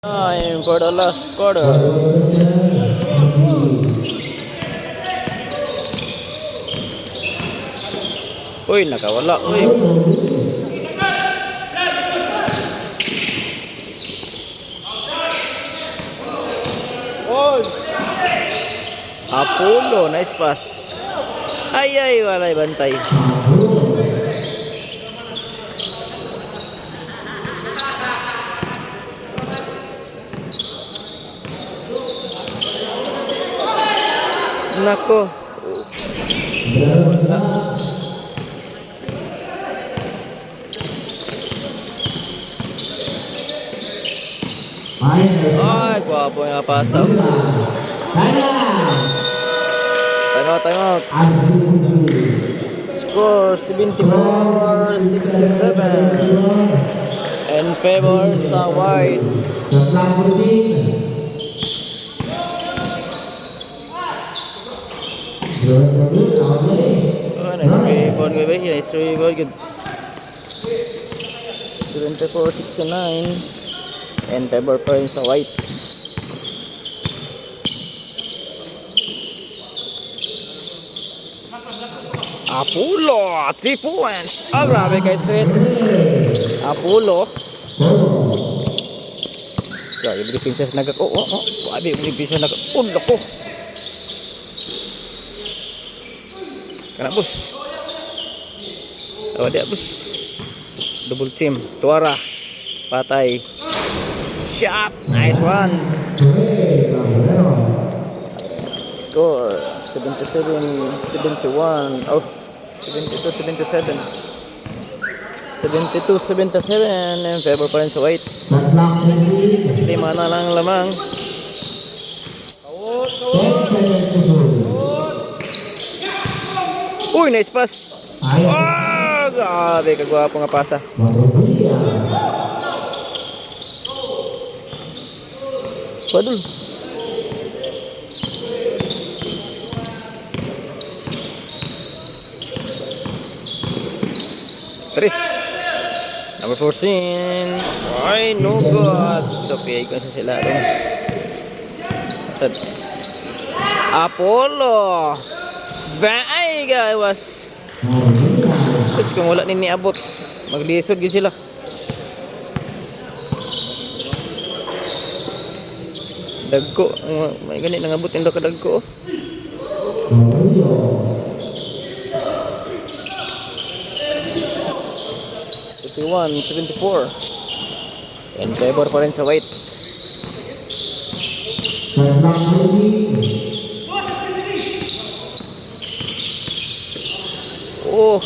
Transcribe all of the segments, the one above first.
Time for the last quarter. Uy, nakawala. Uy. Apollo, nice pass. Ay, walay bantay. Nako. Ay, guwapo yung pasaw. Time out. Score 74-67 in favor sa White. Oh, nice rebound good. Nice rebound good. 74-69 in favor pa rin sa Whites. Apollo, 3 points. Oh, grabe kay straight. Apollo. Grabe, yung princess nagak. Grabe, yung princess nagak. Lako. Kana bus. Dia bus. Double team. Tuara. Patay. Shot. Nice one. Score 77-71. Oh, 72-77. 72-77 in favor pa rin sa White. 5 na lang lamang. Uy, nice pass. Oh, grabe, kagwapo nga pasa. Padul. Tris. Number 14. Ay, no good. Okay, kung sa sila. Apollo. Bye guys. Sus, kung wala nini abot, maglisod yun sila. Dagko. May ganit nang abot yung dagko. 71-74 in favor pa rin sa White. Oh.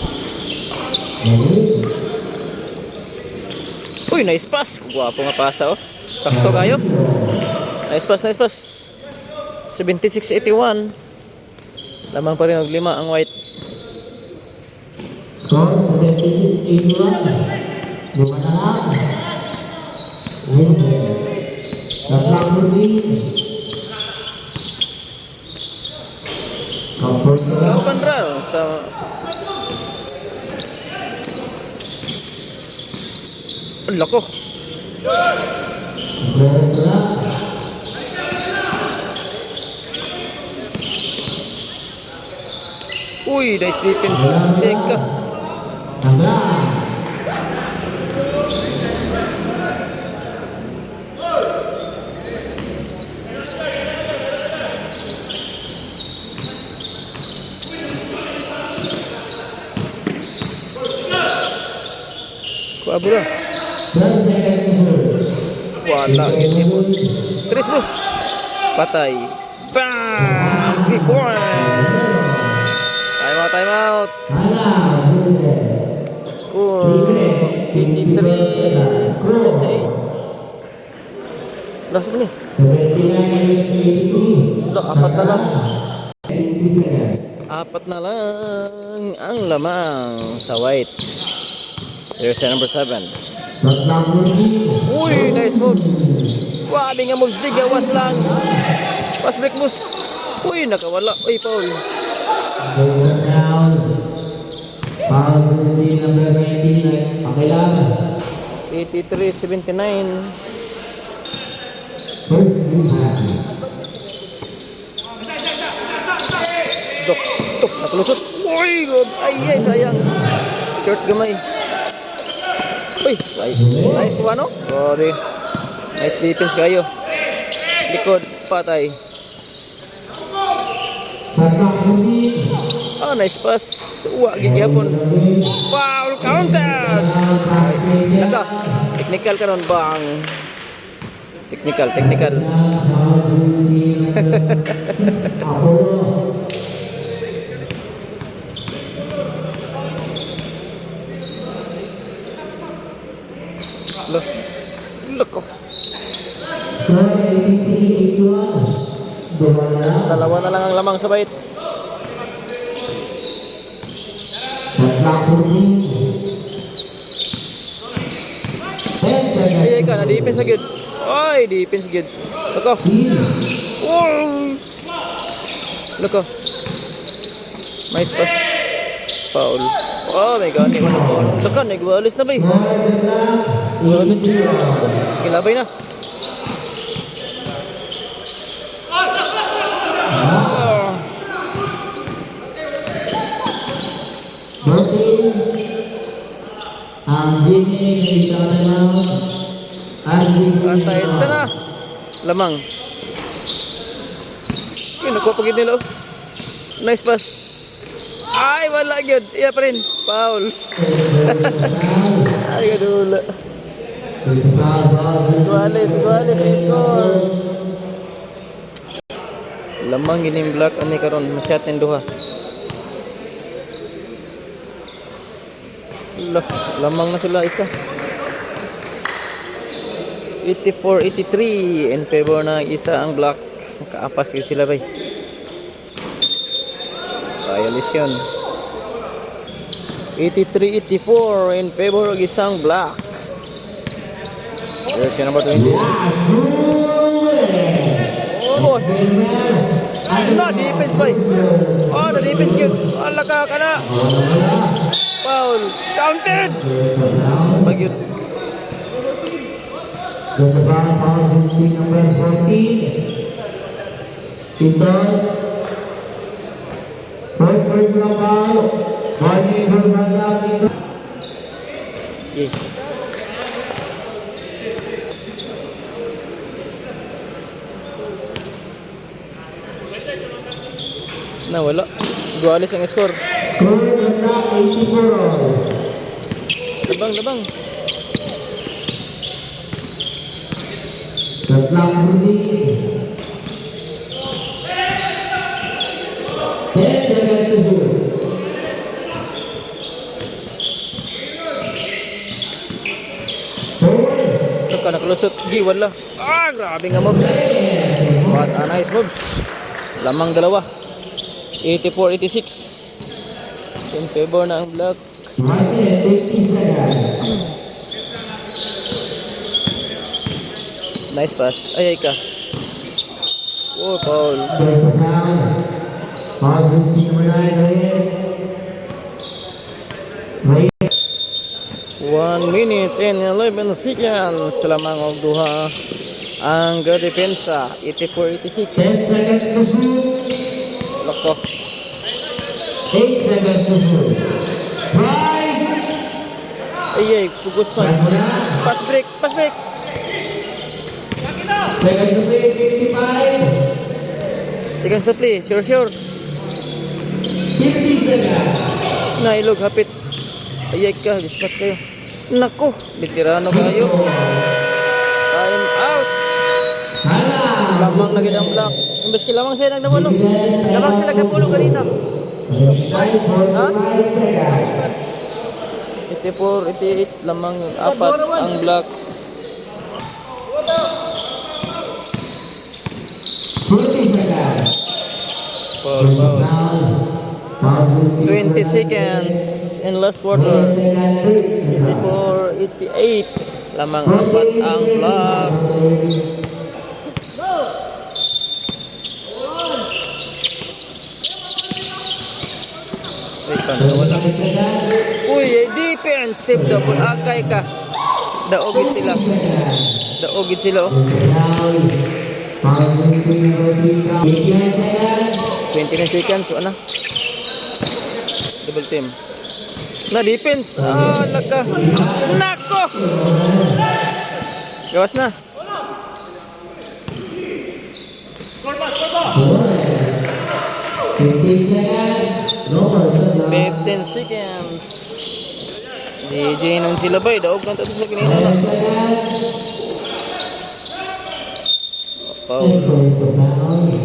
Uy, nice pass. Guwapo nga pasa oh. Sakto kayo. Nice pass. 76-81. Lamang pa rin og 5 ang White. Score 76-81. Lima na lang. Sa Black Ruby. Open roll sa lako. Uy, nice defense. Teka. Kuabura. Wala gitu. Tris bus. Patay. Bang! 3 points. Time out. Score 83-78. Udah sebelum ni. Udah 4 na lang. 4 na lang ang lamang sa White. There's number 7. Uy, nice moves. Grabe nga moves. Di gawas lang. Pass break moves. Uy, nakawala. Uy, foul. 83-79. First impact. Dok, tuk, nakalusot. Uy, good. Ay, sayang. Short gamay. Uy, nice one, no? Sorry. Nice defense kayo. Likod, patay. Oh, nice pass. Uwa, gigihapon. Foul, counted. Laka, technical ka ron, bang. Technical. Loko. Dalawa na lang ang lamang sa bait. Ay, ka na defense agad. Ay, defense agad. Loko. Loko. Nice pass. Foul. Oh my god, wala po. Loko, nagwalis na ba eh? Walis na. Kilabay na. Antayin sana. Lamang. Okay, nakuha pagid nila. Nice pass. Ay, wala yun. Iya pa rin. Foul. Ay, gadula. Guales ang score. Lamang gining black ani karon masyat ning duha. Lamang na sila isa. 84-83 in favor na isa ang black. Kaapas yun sila bay. Violation. 83-84 in favor ng isang black. Jersey number 20. Oh, na defense bay. Oh, na defense yun. Alaka ka na. Foul. Counted. Pag yun. There's a foul using number 14. Titos. Personal foul. Body for Bangladesh. Yes. Na wala. Dualis ang score. Score ng black 84. Labang. The black lead. 10 seconds to go. Ito ka nakalusot. Gi, wala. Ah, grabe nga moves. What a nice moves. Lamang dalawa. 84-86. In favor na ang black. 50 seconds. Nice pass. Ay ka. Oh, foul. There's a foul. Foul using number 9 Reyes. 1 minute and 11 seconds. Lamang og duha. Ang depensa. 84-86. 10 seconds to shoot. Loko. 8 seconds to shoot. Drive. Ay, pugos pa. Pass break. Seconds to play, 55. Seconds to play. Sure. 50 seconds. Nailog, hapit. Ay ka, dispatch kayo. Nako, veterano kayo. Time out. Lamang na gid ang black. Imbes ki lamang sila nagdawalo. Lamang sila nagpulo kanina. Ha? 84-88 lamang yung apat ang black. 20 seconds. Foul. 20 seconds in last quarter. 84-88 lamang apat ang black. Uy, defensive double agay ka. Daogit sila. Oh. Pag-racing number 3 count. 89 seconds. 29 seconds, wala na. Double team. Na defense. Ah, laka. Nako. Gawas na. 15 seconds. No person now. 15 seconds. JJ nun sila ba? Daog lang tayo sa kanina 10 na. seconds. Foul. 10 points to family.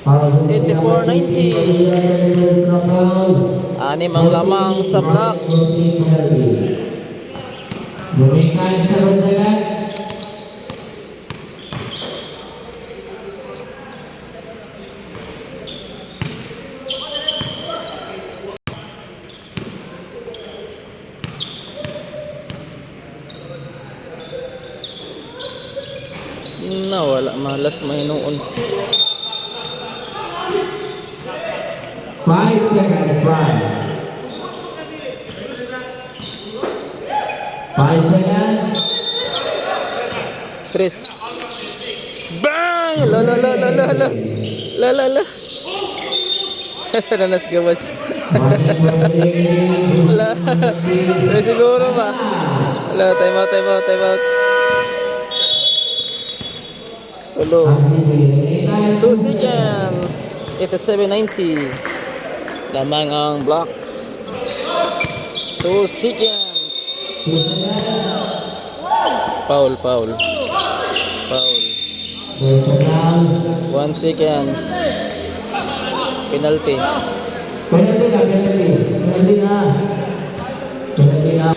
84-90. Anim ang lamang sa block. Moving time 7 seconds. Na wala malas may noon. 5 seconds, 5. 5 seconds. Chris. Bang! La la la la la la. La la la. Nanas gawas. Wala. May siguro ba? Wala, time out, time out, time out. Tulo. 2 seconds. 87-90. Lamang ang blocks. 2 seconds. Foul, foul. Foul. 1 seconds. Penalty. Penalty na, penalty. Penalty na. Penalty na.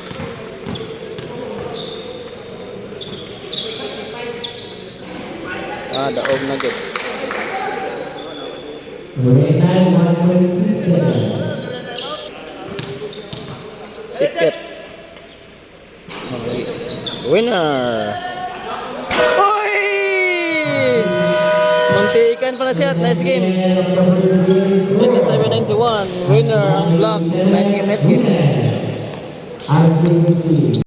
Daog na gid. Moving time 1.6 seconds. Sipit. Winner. Oy! Muntikan pa na siya. Nice game. 27-91. Winner ang block. Nice game, nice game. RCBC.